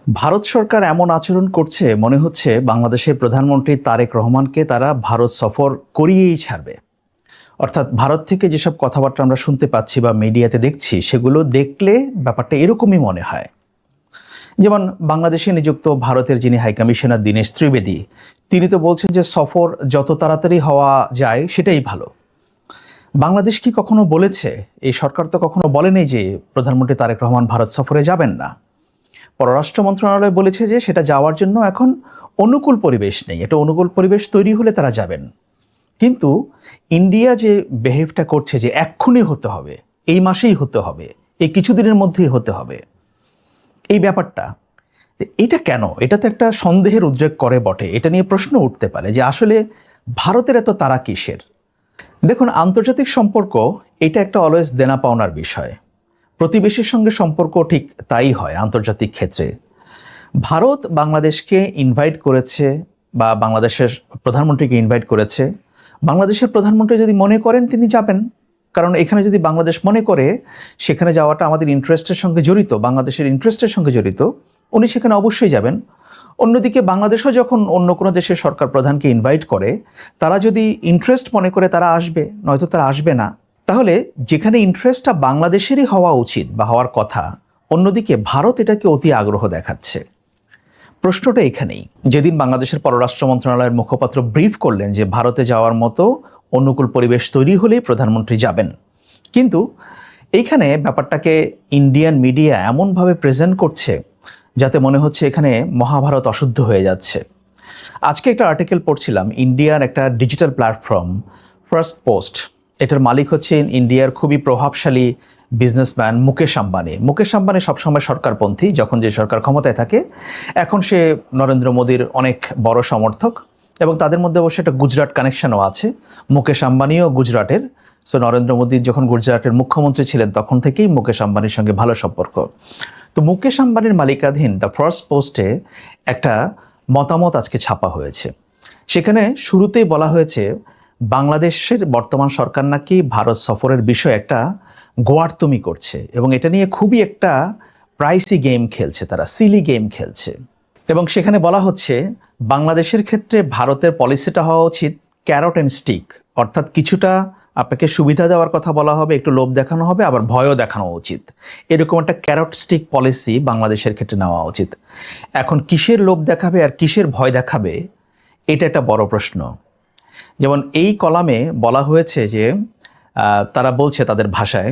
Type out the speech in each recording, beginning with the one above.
ভারত সরকার এমন আচরণ করছে মনে হচ্ছে বাংলাদেশের প্রধানমন্ত্রী তারেক রহমানকে তারা ভারত সফর করিয়েই ছাড়বে। অর্থাৎ ভারত থেকে যেসব কথাবার্তা আমরা শুনতে পাচ্ছি বা মিডিয়াতে দেখছি, সেগুলো দেখলে ব্যাপারটা এরকমই মনে হয়। যেমন বাংলাদেশে নিযুক্ত ভারতের যিনি হাইকমিশনার দীনেশ ত্রিবেদী, তিনি তো বলছেন যে সফর যত তাড়াতাড়ি হওয়া যায় সেটাই ভালো। বাংলাদেশ কি কখনো বলেছে, এই সরকার তো কখনো বলেনি যে প্রধানমন্ত্রী তারেক রহমান ভারত সফরে যাবেন না। পররাষ্ট্র মন্ত্রণালয় বলেছে যে সেটা যাওয়ার জন্য এখন অনুকূল পরিবেশ নেই, এটা অনুকূল পরিবেশ তৈরি হলে তারা যাবেন। কিন্তু ইন্ডিয়া যে বিহেভটা করছে যে এক্ষুনি হতে হবে, এই মাসেই হতে হবে, এই কিছুদিনের মধ্যেই হতে হবে, এই ব্যাপারটা এটা কেন? এটা তো একটা সন্দেহের উদ্রেক করে বটে। এটা নিয়ে প্রশ্ন উঠতে পারে যে আসলে ভারতের এত তাড়া কিসের। দেখুন, আন্তর্জাতিক সম্পর্ক এটা একটা অলওয়েজ দেনা পাওনার বিষয়। প্রতিবেশীর সঙ্গে সম্পর্ক ঠিক তাই হয় আন্তর্জাতিক ক্ষেত্রে। ভারত বাংলাদেশকে ইনভাইট করেছে বা বাংলাদেশের প্রধানমন্ত্রীকে ইনভাইট করেছে। বাংলাদেশের প্রধানমন্ত্রী যদি মনে করেন তিনি যাবেন, কারণ এখানে যদি বাংলাদেশ মনে করে সেখানে যাওয়াটা আমাদের ইন্টারেস্টের সঙ্গে জড়িত, বাংলাদেশের ইন্টারেস্টের সঙ্গে জড়িত, উনি সেখানে অবশ্যই যাবেন। অন্যদিকে বাংলাদেশও যখন অন্য কোনো দেশের সরকার প্রধানকে ইনভাইট করে, তারা যদি ইন্টারেস্ট মনে করে তারা আসবে, নয়তো তারা আসবে না। তাহলে যেখানে ইন্টারেস্টটা বাংলাদেশেরই হওয়া উচিত বা হওয়ার কথা, অন্যদিকে ভারত এটাকে অতি আগ্রহ দেখাচ্ছে। প্রশ্নটা এখানেই। যেদিন বাংলাদেশের পররাষ্ট্র মন্ত্রণালয়ের মুখপাত্র ব্রিফ করলেন যে ভারতে যাওয়ার মতো অনুকূল পরিবেশ তৈরি হলেই প্রধানমন্ত্রী যাবেন, কিন্তু এইখানে ব্যাপারটাকে ইন্ডিয়ান মিডিয়া এমনভাবে প্রেজেন্ট করছে যাতে মনে হচ্ছে এখানে মহাভারত অশুদ্ধ হয়ে যাচ্ছে। আজকে একটা আর্টিকেল পড়ছিলাম, ইন্ডিয়ার একটা ডিজিটাল প্ল্যাটফর্ম ফার্স্ট পোস্ট, এটার মালিক হচ্ছেন ইন্ডিয়ার খুবই প্রভাবশালী বিজনেসম্যান মুকেশ আম্বানি। মুকেশ আম্বানি সবসময় সরকারপন্থী, যখন যে সরকার ক্ষমতায় থাকে। এখন সে নরেন্দ্র মোদীর অনেক বড় সমর্থক এবং তাদের মধ্যে অবশ্যই একটা গুজরাট কানেকশনও আছে। মুকেশ আম্বানিও গুজরাটের। সো নরেন্দ্র মোদী যখন গুজরাটের মুখ্যমন্ত্রী ছিলেন তখন থেকেই মুকেশ আম্বানির সঙ্গে ভালো সম্পর্ক। তো মুকেশ আম্বানির মালিকাধীন দ্য ফার্স্ট পোস্টে একটা মতামত আজকে ছাপা হয়েছে। সেখানে শুরুতেই বলা হয়েছে বাংলাদেশের বর্তমান সরকার নাকি ভারত সফরের বিষয়ে একটা গোয়ার্তুমি করছে এবং এটা নিয়ে খুবই একটা প্রাইসি গেম খেলছে, তারা সিলি গেম খেলছে। এবং সেখানে বলা হচ্ছে বাংলাদেশের ক্ষেত্রে ভারতের পলিসিটা হওয়া উচিত ক্যারট অ্যান্ড স্টিক, অর্থাৎ কিছুটা আপনাকে সুবিধা দেওয়ার কথা বলা হবে, একটু লোভ দেখানো হবে, আবার ভয়ও দেখানো উচিত। এরকম একটা ক্যারট স্টিক পলিসি বাংলাদেশের ক্ষেত্রে নেওয়া উচিত। এখন কিসের লোভ দেখাবে আর কিসের ভয় দেখাবে, এটা একটা বড় প্রশ্ন। যেমন এই কলামে বলা হয়েছে যে তারা বলছে তাদের ভাষায়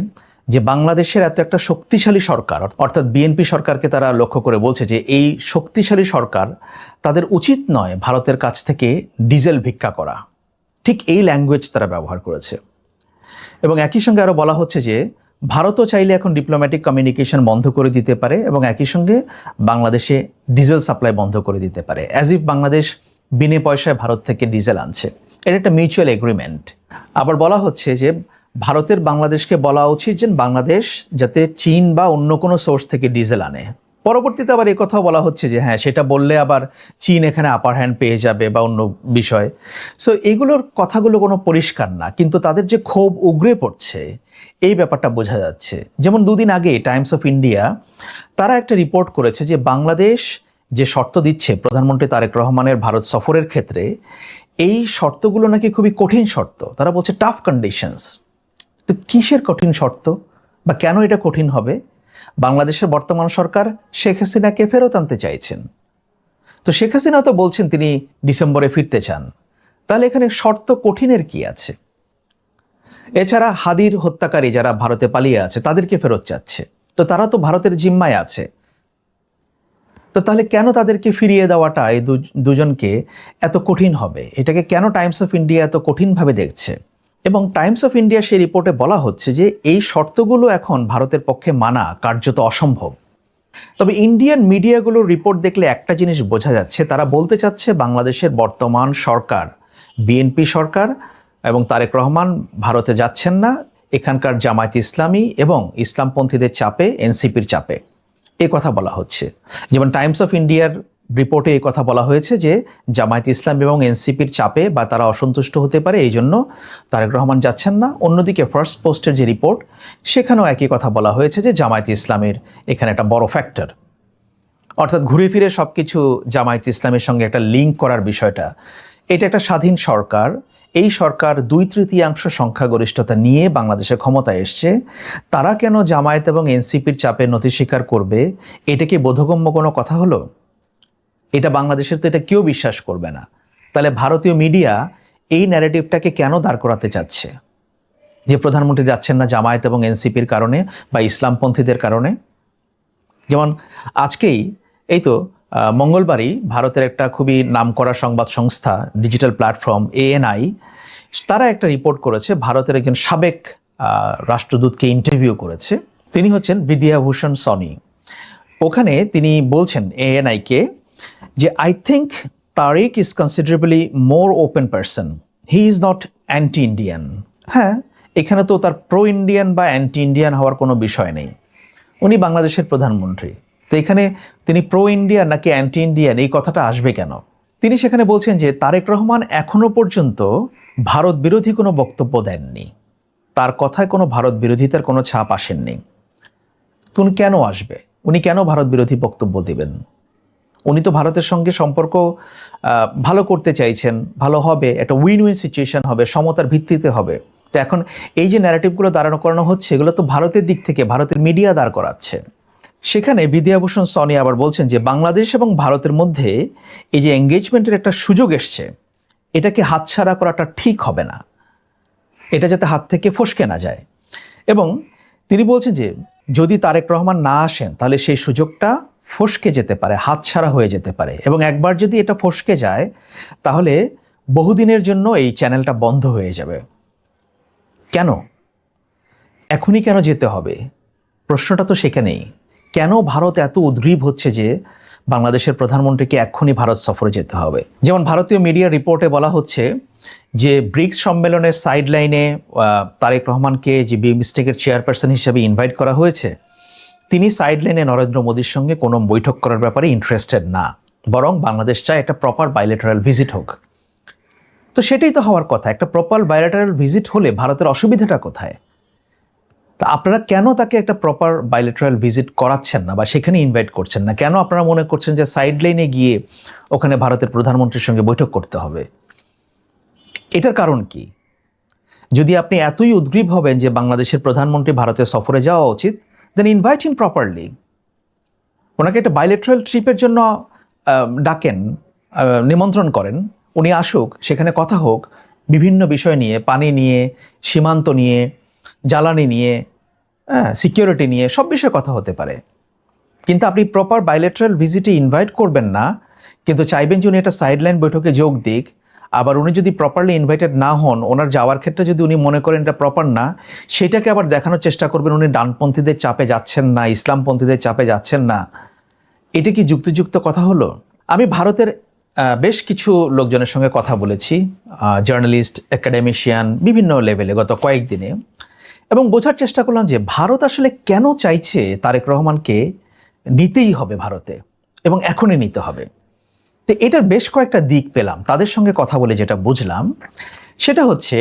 যে বাংলাদেশের এত একটা শক্তিশালী সরকার, অর্থাৎ বিএনপি সরকারকে তারা লক্ষ্য করে বলছে যে এই শক্তিশালী সরকার, তাদের উচিত নয় ভারতের কাছ থেকে ডিজেল ভিক্ষা করা। ঠিক এই ল্যাঙ্গুয়েজ তারা ব্যবহার করেছে। এবং একই সঙ্গে আরও বলা হচ্ছে যে ভারতও চাইলে এখন ডিপ্লোম্যাটিক কমিউনিকেশন বন্ধ করে দিতে পারে এবং একই সঙ্গে বাংলাদেশে ডিজেল সাপ্লাই বন্ধ করে দিতে পারে, অ্যাজ ইফ বাংলাদেশ বিনে পয়সায় ভারত থেকে ডিজেল আনছে। এটা একটা মিউচুয়াল এগ্রিমেন্ট। আবার বলা হচ্ছে যে ভারতের বাংলাদেশকে বলা উচিত যে বাংলাদেশ যাতে চীন বা অন্য কোনো সোর্স থেকে ডিজেল আনে। পরবর্তীতে আবার কথাও বলা হচ্ছে যে হ্যাঁ, সেটা বললে আবার চীন এখানে আপার হ্যান্ড পেয়ে যাবে বা অন্য বিষয়। সো এগুলোর কথাগুলো কোনো পরিষ্কার না, কিন্তু তাদের যে ক্ষোভ উগরে পড়ছে এই ব্যাপারটা বোঝা যাচ্ছে। যেমন দুদিন আগে টাইমস অফ ইন্ডিয়া তারা একটা রিপোর্ট করেছে যে বাংলাদেশ যে শর্ত দিচ্ছে প্রধানমন্ত্রী তারেক রহমানের ভারত সফরের ক্ষেত্রে, এই শর্তগুলো নাকি খুবই কঠিন শর্ত। তারা বলছে টাফ কন্ডিশনস। তো কিসের কঠিন শর্ত বা কেন এটা কঠিন হবে? বাংলাদেশের বর্তমান সরকার শেখ হাসিনাকে ফেরত আনতে চাইছেন। তো শেখ হাসিনা তো বলছেন তিনি ডিসেম্বরে ফিরতে চান। তাহলে এখানে শর্ত কঠিনের কি আছে? এছাড়া হাদির হত্যাকারী যারা ভারতে পালিয়ে আছে তাদেরকে ফেরত চাচ্ছে, তো তারা তো ভারতের জিম্মায় আছে। তো তাহলে কেন তাদেরকে ফিরিয়ে দেওয়াটা এই দুজনকে এত কঠিন হবে? এটাকে কেন টাইমস অফ ইন্ডিয়া এত কঠিনভাবে দেখছে? এবং টাইমস অফ ইন্ডিয়া সেই রিপোর্টে বলা হচ্ছে যে এই শর্তগুলো এখন ভারতের পক্ষে মানা কার্যত অসম্ভব। তবে ইন্ডিয়ান মিডিয়াগুলোর রিপোর্ট দেখলে একটা জিনিস বোঝা যাচ্ছে, তারা বলতে চাচ্ছে বাংলাদেশের বর্তমান সরকার, বিএনপি সরকার এবং তারেক রহমান ভারতে যাচ্ছেন না, এখানকার জামায়াত ইসলামী এবং ইসলামপন্থীদের চাপে, এনসিপির চাপে, এ কথা বলা হচ্ছে। যেমন টাইমস অফ ইন্ডিয়ার রিপোর্টে এই কথা বলা হয়েছে যে জামায়াত ইসলাম এবং এনসিপির চাপে বা তারা অসন্তুষ্ট হতে পারে, এই জন্য তারেক রহমান যাচ্ছেন না। অন্যদিকে ফার্স্ট পোস্টের যে রিপোর্ট, সেখানেও একই কথা বলা হয়েছে যে জামায়াত ইসলামের এখানে একটা বড় ফ্যাক্টর। অর্থাৎ ঘুরে ফিরে সব কিছু জামায়াত ইসলামের সঙ্গে একটা লিঙ্ক করার বিষয়টা, এটা একটা স্বাধীন সরকার। এই সরকার 2/3 সংখ্যাগরিষ্ঠতা নিয়ে বাংলাদেশে ক্ষমতায় এসছে। তারা কেন জামায়াত এবং এনসিপির চাপে নথি স্বীকার করবে? এটা কি বোধগম্য কোনো কথা হলো? এটা বাংলাদেশের তো এটা কেউ বিশ্বাস করবে না। তাহলে ভারতীয় মিডিয়া এই ন্যারেটিভটাকে কেন দাঁড় করাতে চাচ্ছে যে প্রধানমন্ত্রী যাচ্ছেন না জামায়াত এবং এনসিপির কারণে বা ইসলামপন্থীদের কারণে? যেমন আজকেই এই তো মঙ্গলবারই ভারতের একটা খুবই নামকরা সংবাদ সংস্থা, ডিজিটাল প্ল্যাটফর্ম ANI, তারা একটা রিপোর্ট করেছে, ভারতের একজন সাবেক রাষ্ট্রদূতকে ইন্টারভিউ করেছে। তিনি হচ্ছেন বিদ্যাভূষণ সনি। ওখানে তিনি বলছেন ANI-কে যে I think Tarique is considerably more open person, he is not anti Indian. হ্যাঁ, এখানে তো তার প্রো ইন্ডিয়ান বা অ্যান্টি ইন্ডিয়ান হওয়ার কোনো বিষয় নেই। উনি বাংলাদেশের প্রধানমন্ত্রী, তো এখানে তিনি প্রো ইন্ডিয়ান নাকি অ্যান্টি ইন্ডিয়ান এই কথাটা আসবে কেন? তিনি সেখানে বলছেন যে তারেক রহমান এখনো পর্যন্ত ভারত বিরোধী কোনো বক্তব্য দেননি, তার কথায় কোনো ভারত বিরোধিতার কোনো ছাপ আসেননি। উনি কেন আসবে? উনি কেন ভারত বিরোধী বক্তব্য দিবেন? উনি তো ভারতের সঙ্গে সম্পর্ক ভালো করতে চাইছেন, ভালো হবে, একটা উইন উইন সিচুয়েশন হবে, সমতার ভিত্তিতে হবে। তো এখন এই যে ন্যারেটিভগুলো দাঁড়ানো করানো হচ্ছে, এগুলো তো ভারতের দিক থেকে ভারতের মিডিয়া দাঁড় করাচ্ছে। সেখানে বিদ্যাভূষণ সনি আবার বলছেন যে বাংলাদেশ এবং ভারতের মধ্যে এই যে এঙ্গেজমেন্টের একটা সুযোগ এসছে, এটাকে হাতছাড়া করাটা ঠিক হবে না, এটা যাতে হাত থেকে ফসকে না যায়। এবং তিনি বলছেন যে যদি তারেক রহমান না আসেন তাহলে সেই সুযোগটা ফসকে যেতে পারে, হাতছাড়া হয়ে যেতে পারে। এবং একবার যদি এটা ফসকে যায় তাহলে বহুদিনের জন্য এই চ্যানেলটা বন্ধ হয়ে যাবে। কেন এখনই কেন যেতে হবে? প্রশ্নটা তো সেখানেই। কেন ভারত এত উদ্গ্রীব হচ্ছে যে বাংলাদেশের প্রধানমন্ত্রীকে এক্ষুনি ভারত সফরে যেতে হবে? যেমন ভারতীয় মিডিয়া রিপোর্টে বলা হচ্ছে যে ব্রিক্স সম্মেলনের সাইডলাইনে তারেক রহমানকে যে বিমস্টেকের চেয়ারপারসন হিসেবে ইনভাইট করা হয়েছে, তিনি সাইডলাইনে নরেন্দ্র মোদীর সঙ্গে কোনো বৈঠক করার ব্যাপারে ইন্টারেস্টেড না, বরং বাংলাদেশ চায় একটা প্রপার বাইলেটারাল ভিজিট হোক। তো সেটাই তো হওয়ার কথা। একটা প্রপার বাইলেটারাল ভিজিট হলে ভারতের অসুবিধাটা কোথায়? তা আপনারা কেন তাকে একটা প্রপার বাইলেটারাল ভিজিট করাচ্ছেন না বা সেখানে ইনভাইট করছেন না? কেন আপনারা মনে করছেন যে সাইডলাইনে গিয়ে ওখানে ভারতের প্রধানমন্ত্রীর সঙ্গে বৈঠক করতে হবে? এটার কারণ কি? যদি আপনি এতই উদ্গ্রীব হবেন যে বাংলাদেশের প্রধানমন্ত্রী ভারতের সফরে যাওয়া উচিত, দেন ইনভাইট হিম প্রপারলি। ওনাকে একটা বাইলেটারাল ট্রিপের জন্য ডাকেন, নিমন্ত্রণ করেন, উনি আসুক, সেখানে কথা হোক বিভিন্ন বিষয় নিয়ে, পানি নিয়ে, সীমান্ত নিয়ে, জ্বালানি নিয়ে, সিকিউরিটি নিয়ে, সব বিষয়ে কথা হতে পারে। কিন্তু আপনি প্রপার বাইলেটারাল ভিজিটে ইনভাইট করবেন না, কিন্তু চাইবেন যে উনি একটা সাইডলাইন বৈঠকে যোগ দিক। আবার উনি যদি প্রপারলি ইনভাইটেড না হন, ওনার যাওয়ার ক্ষেত্রে যদি উনি মনে করেন এটা প্রপার না, সেটাকে আবার দেখানোর চেষ্টা করবেন উনি ডানপন্থীদের চাপে যাচ্ছেন না, ইসলামপন্থীদের চাপে যাচ্ছেন না। এটা কি যুক্তিযুক্ত কথা হলো? আমি ভারতের বেশ কিছু লোকজনের সঙ্গে কথা বলেছি, জার্নালিস্ট, একাডেমিশিয়ান, বিভিন্ন লেভেলে গত কয়েকদিনে, এবং বোঝার চেষ্টা করলাম যে ভারত আসলে কেন চাইছে তারেক রহমানকে নিতেই হবে ভারতে, এবং এখনই নিতে হবে। তো এটার বেশ কয়েকটা দিক পেলাম তাদের সঙ্গে কথা বলে। যেটা বুঝলাম সেটা হচ্ছে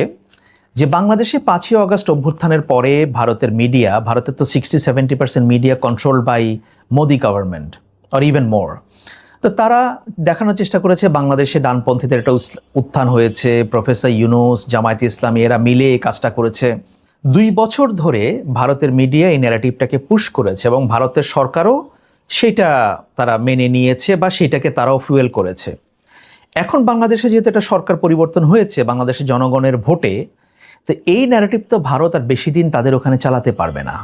যে বাংলাদেশে 5ই অগস্ট অভ্যুত্থানের পরে ভারতের মিডিয়া, ভারতের তো 60-70% media control by Modi government or even more. তো তারা দেখানোর চেষ্টা করেছে বাংলাদেশে ডানপন্থীদের একটা উত্থান হয়েছে, প্রফেসর ইউনূস, জামায়াতে ইসলামী এরা মিলে এই কাজটা করেছে। 2 বছর ধরে ভারতের মিডিয়া এই ন্যারেটিভটাকে পুশ করেছে এবং ভারতের সরকারও সেটা তারা মেনে নিয়েছে বা সেটাকে তারাও ফুয়েল করেছে। এখন বাংলাদেশে যেহেতু একটা সরকার পরিবর্তন হয়েছে বাংলাদেশের জনগণের ভোটে, তো এই ন্যারেটিভ তো ভারত আর বেশি দিন তাদের ওখানে চালাতে পারবে না,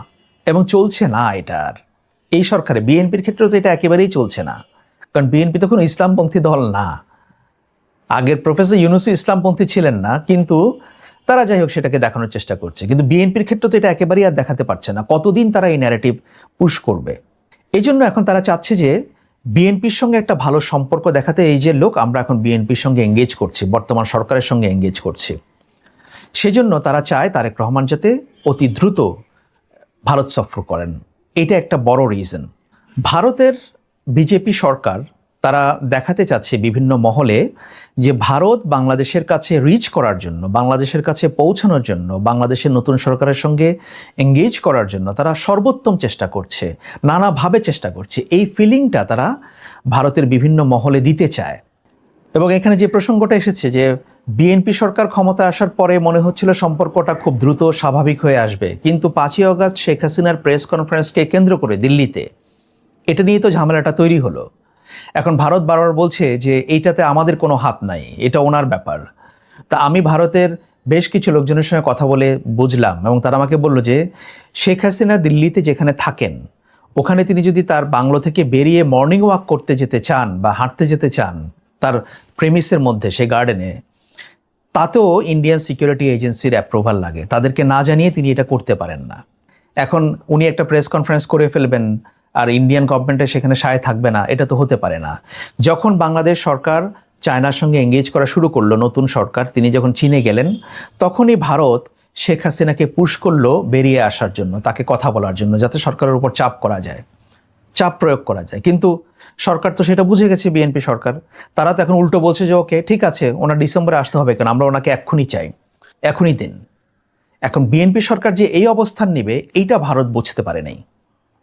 এবং চলছে না এটা আর। এই সরকারে বিএনপির ক্ষেত্রেও তো এটা একেবারেই চলছে না, কারণ বিএনপি তো কোনো ইসলামপন্থী দল না। আগের প্রফেসর ইউনূসও ইসলামপন্থী ছিলেন না, কিন্তু তারা যাই হোক সেটাকে দেখানোর চেষ্টা করছে। কিন্তু বিএনপির ক্ষেত্রে তো এটা একেবারেই আর দেখাতে পারছে না। কতদিন তারা এই ন্যারেটিভ পুশ করবে? এই জন্য এখন তারা চাচ্ছে যে বিএনপির সঙ্গে একটা ভালো সম্পর্ক দেখাতে, এই যে লোক আমরা এখন বিএনপির সঙ্গে এঙ্গেজ করছি, বর্তমান সরকারের সঙ্গে এঙ্গেজ করছি, সেজন্য তারা চায় তারেক রহমান যাতে অতি দ্রুত ভারত সফর করেন। এটা একটা বড় রিজন। ভারতের বিজেপি সরকার তারা দেখাতে চাচ্ছে বিভিন্ন মহলে যে ভারত বাংলাদেশের কাছে রিচ করার জন্য, বাংলাদেশের কাছে পৌঁছানোর জন্য, বাংলাদেশের নতুন সরকারের সঙ্গে এঙ্গেজ করার জন্য তারা সর্বোত্তম চেষ্টা করছে, নানাভাবে চেষ্টা করছে। এই ফিলিংটা তারা ভারতের বিভিন্ন মহলে দিতে চায়। এবং এখানে যে প্রসঙ্গটা এসেছে যে বিএনপি সরকার ক্ষমতায় আসার পরে মনে হচ্ছিল সম্পর্কটা খুব দ্রুত স্বাভাবিক হয়ে আসবে, কিন্তু 5ই আগস্ট শেখ হাসিনার প্রেস কনফারেন্সকে কেন্দ্র করে দিল্লিতে এটা নিয়ে তো ঝামেলাটা তৈরি হলো। এখন ভারত বারবার বলছে যে এইটাতে আমাদের কোনো হাত নাই, এটা ওনার ব্যাপার। তা আমি ভারতের বেশ কিছু লোকজনের সঙ্গে কথা বলে বুঝলাম, এবং তারা আমাকে বলল যে শেখ হাসিনা দিল্লিতে যেখানে থাকেন ওখানে তিনি যদি তার বাংলো থেকে বেরিয়ে মর্নিং ওয়াক করতে যেতে চান বা হাঁটতে যেতে চান তার প্রেমিসের মধ্যে, সে গার্ডেনে, তাতেও ইন্ডিয়ান সিকিউরিটি এজেন্সির অ্যাপ্রুভাল লাগে। তাদেরকে না জানিয়ে তিনি এটা করতে পারেন না। এখন উনি একটা প্রেস কনফারেন্স করে ফেলবেন আর ইন্ডিয়ান গভর্নমেন্টের সেখানে সায় থাকবে না, এটা তো হতে পারে না। যখন বাংলাদেশ সরকার চায়নার সঙ্গে এঙ্গেজ করা শুরু করলো, নতুন সরকার, তিনি যখন চীনে গেলেন, তখনই ভারত শেখ হাসিনাকে পুশ করলো বেরিয়ে আসার জন্য, তাকে কথা বলার জন্য, যাতে সরকারের উপর চাপ করা যায়, চাপ প্রয়োগ করা যায়। কিন্তু সরকার তো সেটা বুঝে গেছে, বিএনপি সরকার। তারা তো এখন উল্টো বলছে যে ওকে ঠিক আছে, ওনার ডিসেম্বরে আসতে হবে কেন, আমরা ওনাকে এক্ষুনি চাই, এখনই দিন। এখন বিএনপি সরকার যে এই অবস্থান নেবে এইটা ভারত বুঝতে পারে নাই।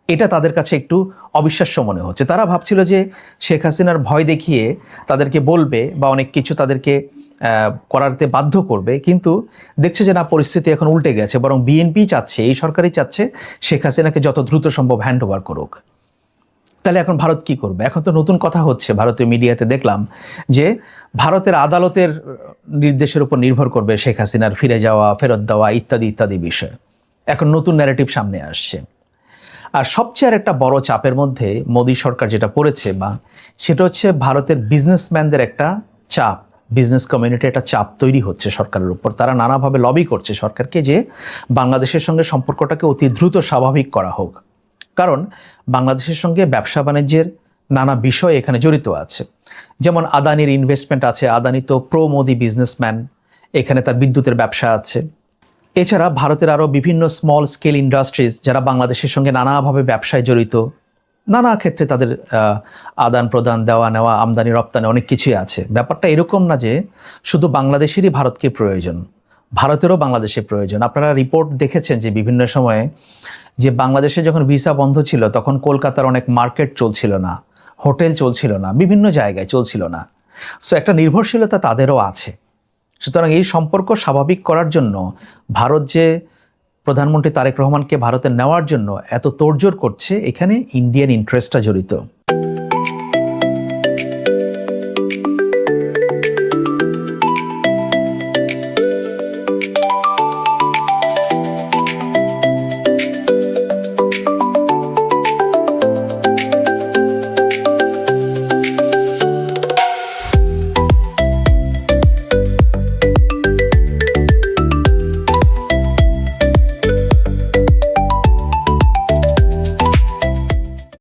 এটা তাদের কাছে একটু অবিশ্বাস্য মনে হচ্ছে। তারা ভাবছিল যে শেখ হাসিনার ভয় দেখিয়ে তাদেরকে বলবে বা অনেক কিছু তাদেরকে করাতে বাধ্য করবে, কিন্তু দেখছে যে না, পরিস্থিতি এখন উল্টে গেছে। বরং বিএনপি চাচ্ছে, এই সরকারই চাচ্ছে শেখ হাসিনাকে যত দ্রুত সম্ভব হ্যান্ড ওভার করুক। তাহলে এখন ভারত কি করবে? এখন তো নতুন কথা হচ্ছে, ভারতীয় মিডিয়াতে দেখলাম যে ভারতের আদালতের নির্দেশের উপর নির্ভর করবে শেখ হাসিনার ফিরে যাওয়া, ফেরত দেওয়া ইত্যাদি ইত্যাদি বিষয়। এখন নতুন ন্যারেটিভ সামনে আসছে। আর সবচেয়ে আর একটা বড় চাপের মধ্যে মোদী সরকার যেটা পড়েছে, বা সেটা হচ্ছে ভারতের বিজনেসম্যানদের একটা চাপ, বিজনেস কমিউনিটি একটা চাপ তৈরি হচ্ছে সরকারের উপর। তারা নানাভাবে লবি করছে সরকারকে যে বাংলাদেশের সঙ্গে সম্পর্কটাকে অতি দ্রুত স্বাভাবিক করা হোক। কারণ বাংলাদেশের সঙ্গে ব্যবসা বাণিজ্যের নানা বিষয় এখানে জড়িত আছে। যেমন আদানির ইনভেস্টমেন্ট আছে, আদানি তো প্রো মোদি বিজনেসম্যান, এখানে তার বিদ্যুতের ব্যবসা আছে। এছাড়া ভারতের আরও বিভিন্ন স্মল স্কেল ইন্ডাস্ট্রিজ যারা বাংলাদেশের সঙ্গে নানাভাবে ব্যবসায় জড়িত, নানা ক্ষেত্রে তাদের আদান প্রদান, দেওয়া নেওয়া, আমদানি রপ্তানি অনেক কিছুই আছে। ব্যাপারটা এরকম না যে শুধু বাংলাদেশেরই ভারতকে প্রয়োজন, ভারতেরও বাংলাদেশের প্রয়োজন। আপনারা রিপোর্ট দেখেছেন যে বিভিন্ন সময়ে যে বাংলাদেশে যখন ভিসা বন্ধ ছিল তখন কলকাতার অনেক মার্কেট চলছিল না, হোটেল চলছিল না, বিভিন্ন জায়গায় চলছিল না। সো একটা নির্ভরশীলতা তাদেরও আছে। সুতরাং এই সম্পর্ক স্বাভাবিক করার জন্য ভারত যে প্রধানমন্ত্রী তারেক রহমানকে ভারতে নেওয়ার জন্য এত তোড়জোড় করছে, এখানে ইন্ডিয়ান ইন্টারেস্টটা জড়িত।